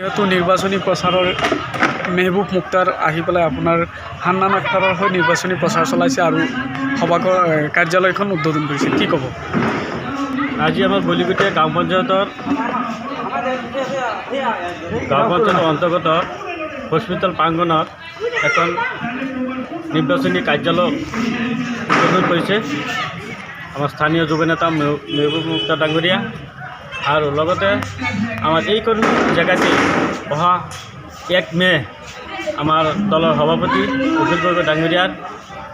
যেহেতু নির্বাচনী প্ৰচাৰৰ মেহবুব মুক্তাৰ আহি পেলাই আপোনাৰ হান্নান আখতাৰৰ হৈ নিৰ্বাচনী প্ৰচাৰ চলাইছে আৰু সভাঘৰ কাৰ্যালয়খন উদ্বোধন কৰিছে। কি ক'ব? আজি আমাৰ বলিগুটিয়া গাঁও পঞ্চায়তৰ অন্তৰ্গত হস্পিটেল প্ৰাংগণত এখন নিৰ্বাচনী কাৰ্যালয় উদ্বোধন কৰিছে আমাৰ স্থানীয় যুৱ নেতা মেহবুব মুক্তা ডাঙৰীয়া। আৰু লগতে আমাৰ এইখন জেগাতে অহা 1 মে আমাৰ দলৰ সভাপতি অখিল গগৈ ডাঙৰীয়াৰ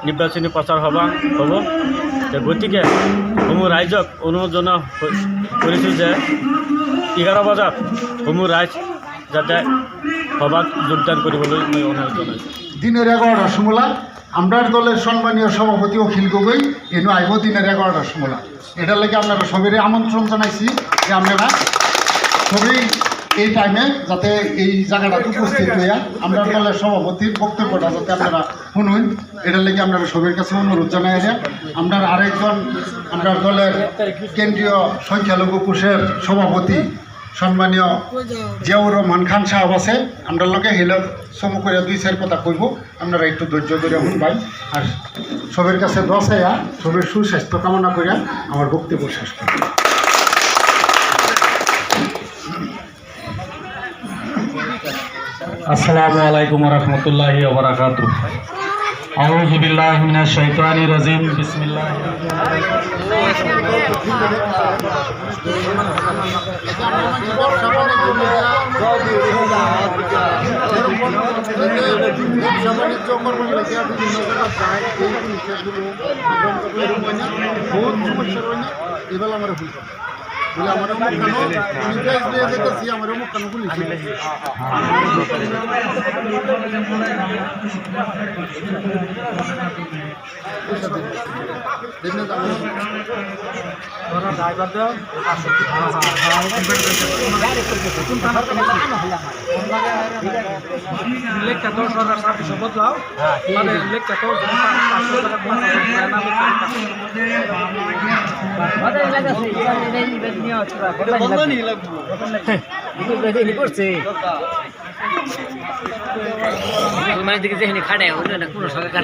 নিৰ্বাচনী প্ৰচাৰ সভা হ'ব। গতিকে সমূহ ৰাইজক অনুৰোধ জনোৱা কৰিছোঁ যে 11 বজাত সমূহ রাইজ যাতে সভাত যোগদান কৰিবলৈ মই অনুৰোধ জনাইছোঁ। দিনের 11টার সময় আমরা দলের সম্মানীয় সভাপতি অখিল গগৈ এনে আইব দিনের 11টার সময়। এটার লাগে আপনারা সবেরই আমন্ত্রণ জানাইছি যে আপনারা সবই এই টাইমে যাতে এই জায়গাটাতে উপস্থিত হইয়া আমরা দলের সভাপতির বক্তব্যটা যাতে আপনারা শুনুন, এটার লাগে আপনারা সবের কাছে অনুরোধ জানাই। আমরা আরেকজন আমরা দলের কেন্দ্রীয় সংখ্যালঘু কোষের সভাপতি সম্মানীয় জিয়াউর রহমান খান সাহেব আছে, আমরা লোকে হেলে চমু করে 2-4 কথা কইব, আপনারা একটু ধৈর্য ধরে শুনবাই। আর সবের কাছে দোয়া চাইয়া সবের সুস্বাস্থ্য কামনা করিয়া আমার বক্তব্য শেষ করি। আসসালামু আলাইকুম ওয়া রাহমাতুল্লাহি ওয়া বারাকাতুহু। আউযু বিল্লাহি মিনাশ শাইতানির রাজিম। বিসমিল্লাহির বলে আমার মুখ কেন নির্দেশ দিয়ে যেতেছি, আমার মুখ কেন পুলিশ বদলাও মানে লেখটা তো খাড়ে কোনো সরকার